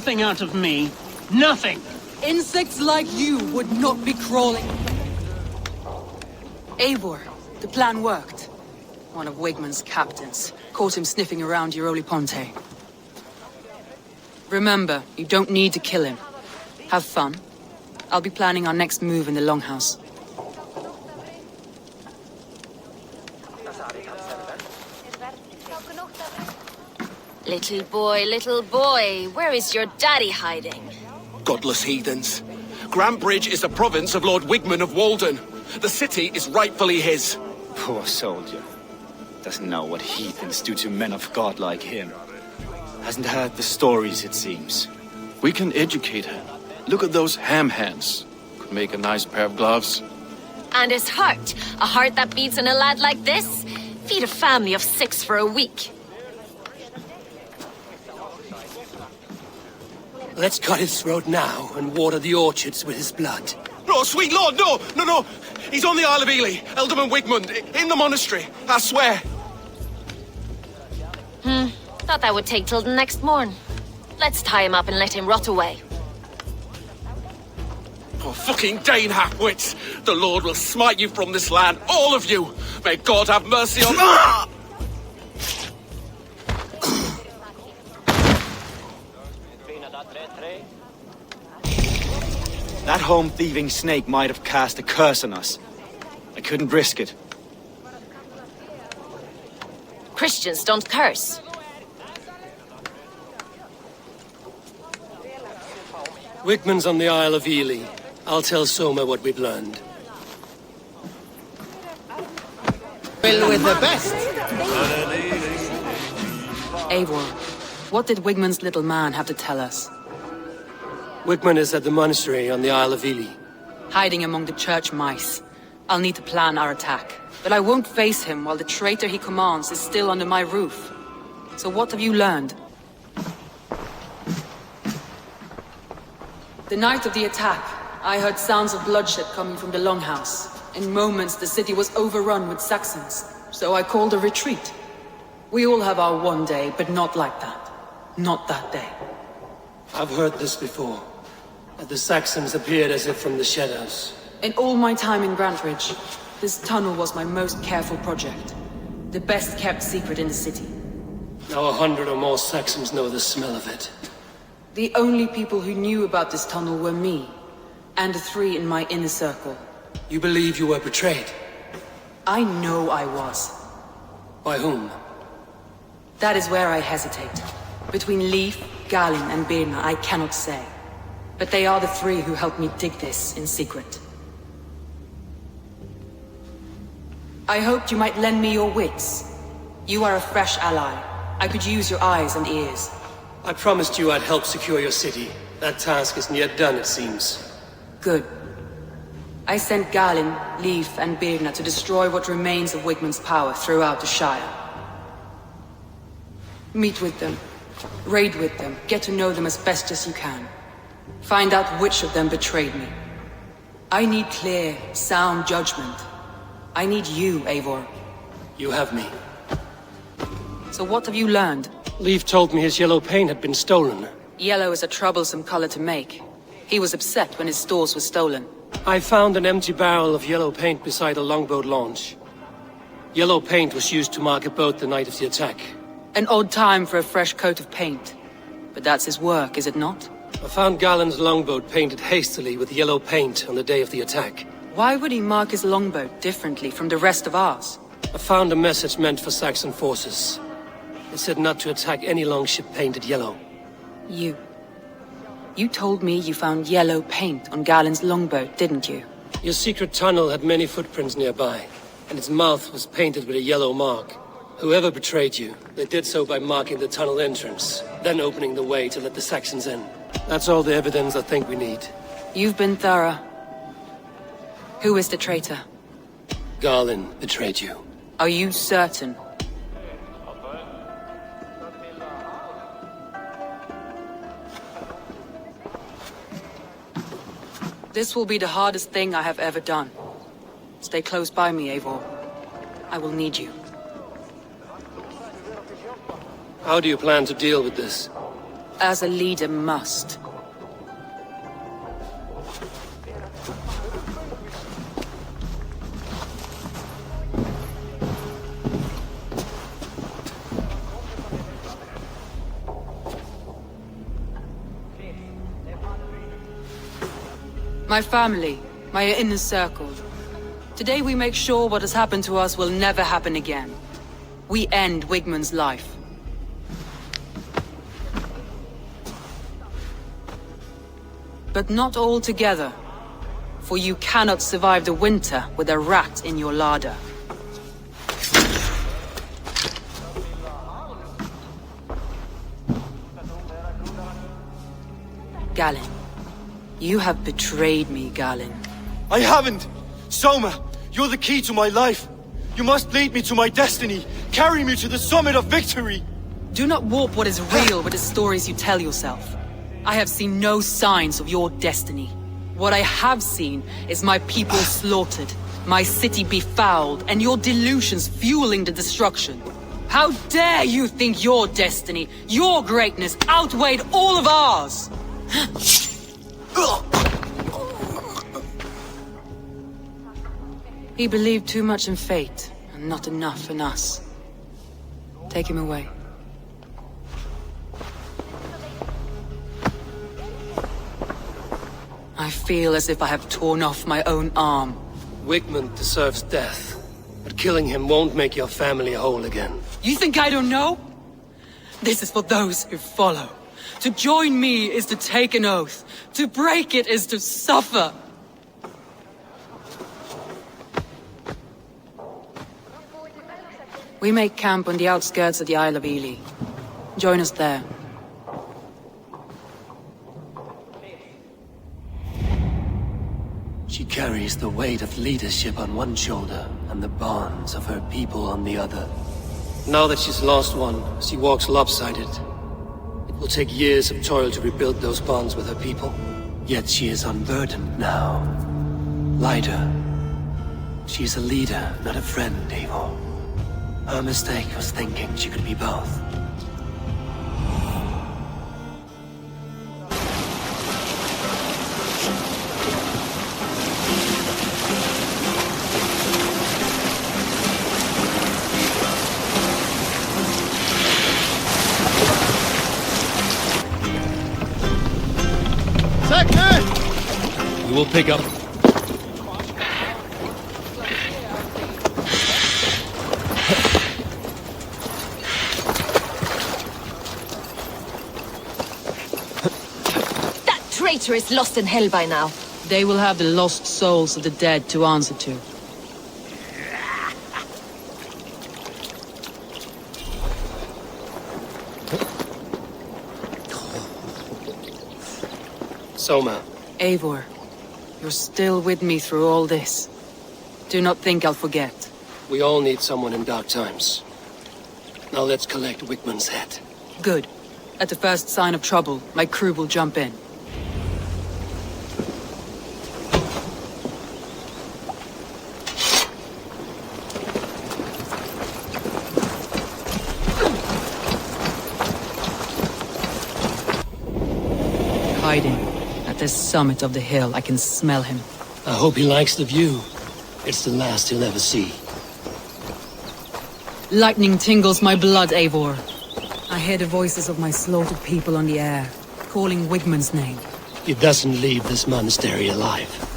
nothing out of me. Nothing! Insects like you would not be crawling. Eivor, the plan worked. One of Wigmund's captains caught him sniffing around Euroli Ponte. Remember, you don't need to kill him. Have fun. I'll be planning our next move in the Longhouse. Little boy, where is your daddy hiding? Godless heathens. Grantbridge is a province of Lord Wigmund of Walden. The city is rightfully his. Poor soldier. Doesn't know what heathens do to men of God like him. Hasn't heard the stories, it seems. We can educate her. Look at those ham hands. Could make a nice pair of gloves. And his heart. A heart that beats in a lad like this? Feed a family of 6 for a week. Let's cut his throat now and water the orchards with his blood. Oh, sweet lord, no! He's on the Isle of Ely, Ealdorman Wigmund, in the monastery, I swear. Thought that would take till the next morn. Let's tie him up and let him rot away. Oh, fucking Dane halfwits! The Lord will smite you from this land, all of you! May God have mercy on... Ah! That home-thieving snake might have cast a curse on us. I couldn't risk it. Christians don't curse. Wigmund's on the Isle of Ely. I'll tell Soma what we've learned. Well, with the best. Eivor, what did Wigmund's little man have to tell us? Wigmund is at the monastery on the Isle of Ely. Hiding among the church mice. I'll need to plan our attack. But I won't face him while the traitor he commands is still under my roof. So what have you learned? The night of the attack, I heard sounds of bloodshed coming from the Longhouse. In moments, the city was overrun with Saxons, so I called a retreat. We all have our one day, but not like that. Not that day. I've heard this before. That the Saxons appeared as if from the shadows. In all my time in Grantbridge, this tunnel was my most careful project. The best kept secret in the city. Now 100 or more Saxons know the smell of it. The only people who knew about this tunnel were me, and the 3 in my inner circle. You believe you were betrayed? I know I was. By whom? That is where I hesitate. Between Leif, Galin, and Birna, I cannot say. But they are the 3 who helped me dig this in secret. I hoped you might lend me your wits. You are a fresh ally. I could use your eyes and ears. I promised you I'd help secure your city. That task isn't yet done, it seems. Good. I sent Galin, Leif, and Birna to destroy what remains of Wigmund's power throughout the Shire. Meet with them. Raid with them. Get to know them as best as you can. Find out which of them betrayed me. I need clear, sound judgment. I need you, Eivor. You have me. So what have you learned? Leif told me his yellow paint had been stolen. Yellow is a troublesome color to make. He was upset when his stores were stolen. I found an empty barrel of yellow paint beside a longboat launch. Yellow paint was used to mark a boat the night of the attack. An odd time for a fresh coat of paint. But that's his work, is it not? I found Galen's longboat painted hastily with yellow paint on the day of the attack. Why would he mark his longboat differently from the rest of ours? I found a message meant for Saxon forces. It said not to attack any longship painted yellow. You told me you found yellow paint on Galen's longboat, didn't you? Your secret tunnel had many footprints nearby, and its mouth was painted with a yellow mark. Whoever betrayed you, they did so by marking the tunnel entrance, then opening the way to let the Saxons in. That's all the evidence I think we need. You've been thorough. Who is the traitor? Galin betrayed you. Are you certain? This will be the hardest thing I have ever done. Stay close by me, Eivor. I will need you. How do you plan to deal with this? as a leader must. My family, my inner circle. Today we make sure what has happened to us will never happen again. We end Wigmund's life. But not all together, for you cannot survive the winter with a rat in your larder. Galen, you have betrayed me, Galen. I haven't! Soma, you're the key to my life. You must lead me to my destiny. Carry me to the summit of victory. Do not warp what is real with the stories you tell yourself. I have seen no signs of your destiny. What I have seen is my people slaughtered, my city befouled, and your delusions fueling the destruction. How dare you think your destiny, your greatness, outweighed all of ours? He believed too much in fate, and not enough in us. Take him away. I feel as if I have torn off my own arm. Wigmund deserves death, but killing him won't make your family whole again. You think I don't know? This is for those who follow. To join me is to take an oath. To break it is to suffer. We make camp on the outskirts of the Isle of Ely. Join us there. She carries the weight of leadership on one shoulder and the bonds of her people on the other. Now that she's lost one, she walks lopsided. It will take years of toil to rebuild those bonds with her people. Yet she is unburdened now. Lighter. She is a leader, not a friend, Eivor. Her mistake was thinking she could be both. We will pick up. That traitor is lost in hell by now. They will have the lost souls of the dead to answer to. Soma. Eivor, you're still with me through all this. Do not think I'll forget. We all need someone in dark times. Now let's collect Wigmund's head. Good. At the first sign of trouble, my crew will jump in. Hiding. At the summit of the hill, I can smell him. I hope he likes the view. It's the last he'll ever see. Lightning tingles my blood, Eivor. I hear the voices of my slaughtered people on the air, calling Wigmund's name. He doesn't leave this monastery alive.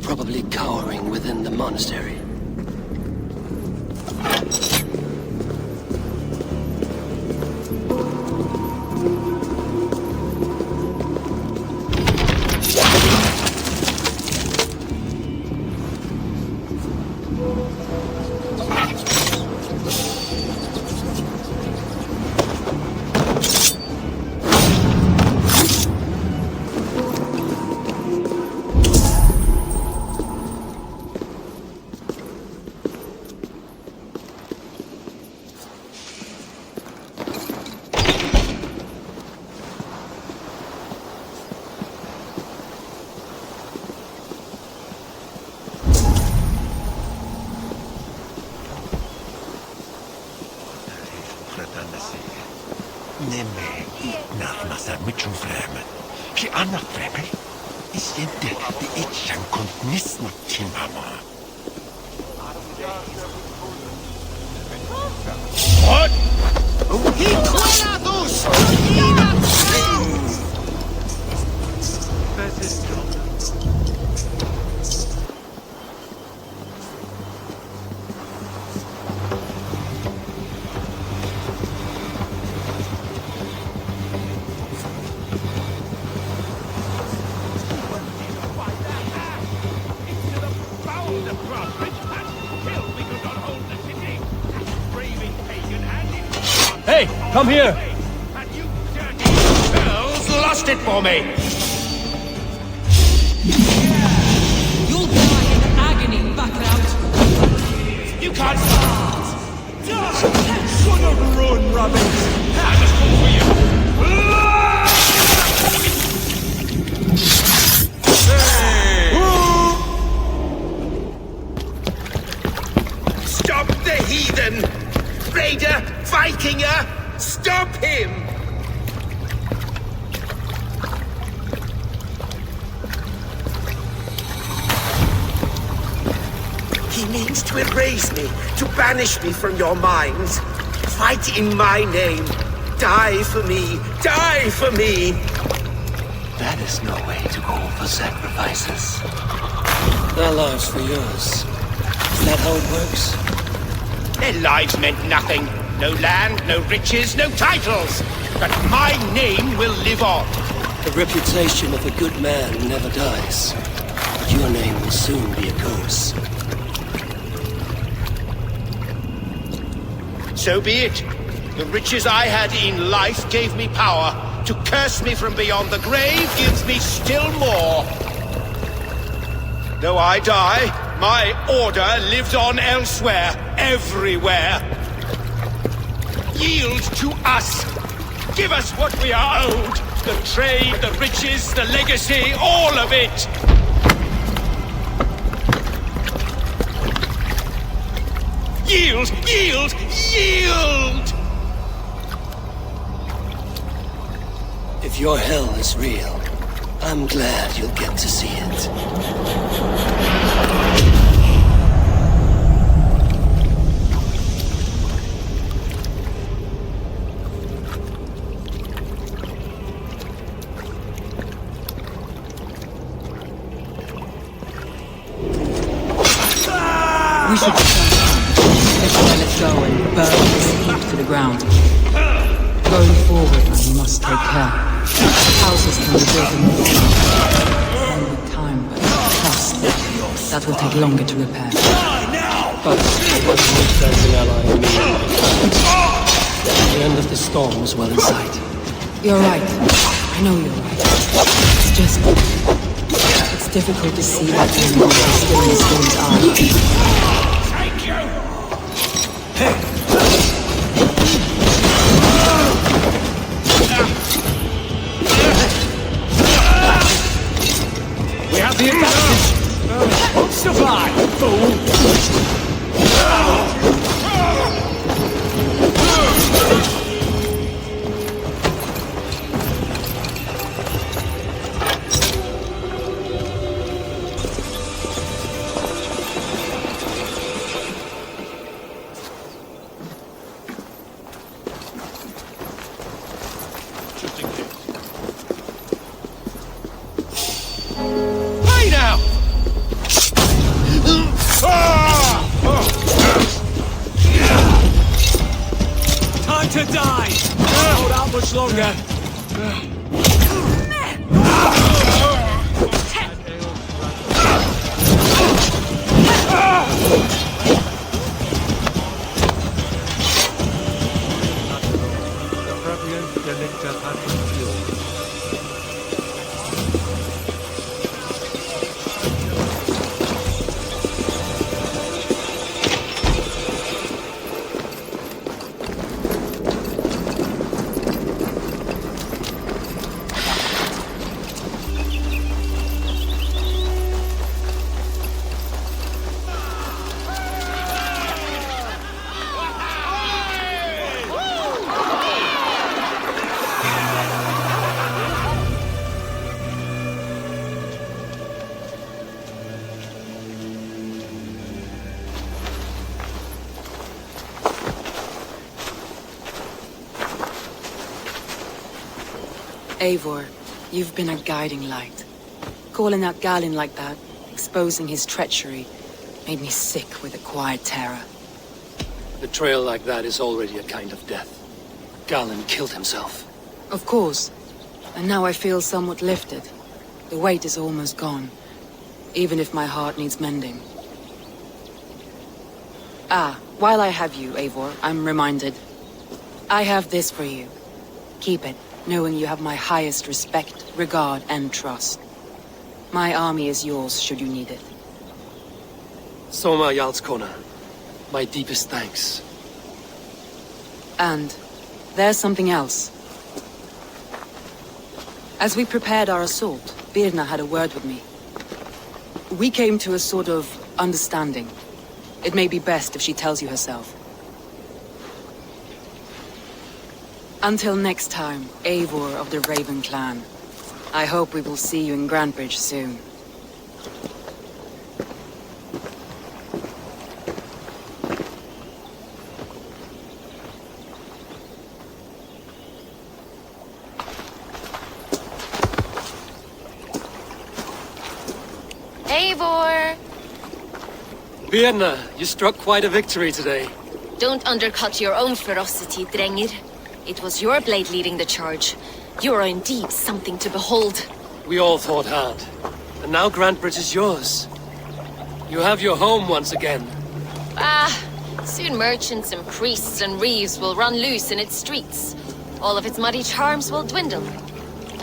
Probably cowering within the monastery. Neme iknarmasa mitruflemen. Ki anaflemen. Isente the itchan kontnisnut timama. What? Hey, come here! Eels lost it for me! You'll die in agony, Background. You can't stop! Son of ruin, rubbish! I must come for you! Stop the heathen! Raider! Vikinger! Stop him! He means to erase me, to banish me from your minds. Fight in my name. Die for me. Die for me. That is no way to call for sacrifices. Their lives for yours. Is that how it works? Their lives meant nothing. No land, no riches, no titles. But my name will live on. The reputation of a good man never dies. But your name will soon be a curse. So be it. The riches I had in life gave me power. To curse me from beyond the grave gives me still more. Though I die, my order lives on elsewhere, everywhere. Yield to us. Give us what we are owed. The trade, the riches, the legacy, all of it. Yield! Yield! Yield! If your hell is real, I'm glad you'll get to see it. We should return home. Let's go and burn this heap to the ground. Going forward, I must take care. Houses can be built in the fall. And with time, but trust. That will take longer to repair. But it was a friends and ally in me. The end of the storm was well in sight. You're right. I know you're right. It's just... it's difficult to see that in still in the storm's eye. Thank you! We have the advantage! Won't survive, fool! To die! Don't hold out much longer! Eivor, you've been a guiding light. Calling out Galinn like that, exposing his treachery, made me sick with a quiet terror. Betrayal like that is already a kind of death. Galinn killed himself. Of course. And now I feel somewhat lifted. The weight is almost gone, even if my heart needs mending. Ah, while I have you, Eivor, I'm reminded. I have this for you. Keep it, knowing you have my highest respect, regard, and trust. My army is yours, should you need it. Soma Jarlskona, my deepest thanks. And there's something else. As we prepared our assault, Birna had a word with me. We came to a sort of understanding. It may be best if she tells you herself. Until next time, Eivor of the Raven Clan. I hope we will see you in Grantebridge soon. Eivor! Birna, you struck quite a victory today. Don't undercut your own ferocity, Drengir. It was your blade leading the charge. You are indeed something to behold. We all fought hard. And now Grantebridge is yours. You have your home once again. Soon merchants and priests and reeves will run loose in its streets. All of its muddy charms will dwindle.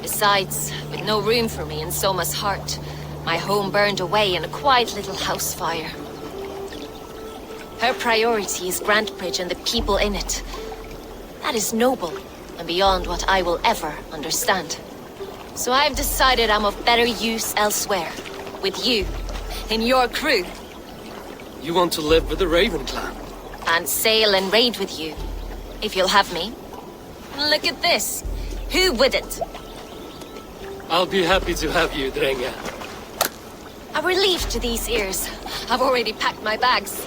Besides, with no room for me in Soma's heart, my home burned away in a quiet little house fire. Her priority is Grantebridge and the people in it. That is noble, and beyond what I will ever understand. So I've decided I'm of better use elsewhere. With you. In your crew. You want to live with the Raven Clan? And sail and raid with you. If you'll have me. Look at this. Who wouldn't? I'll be happy to have you, Drengir. A relief to these ears. I've already packed my bags.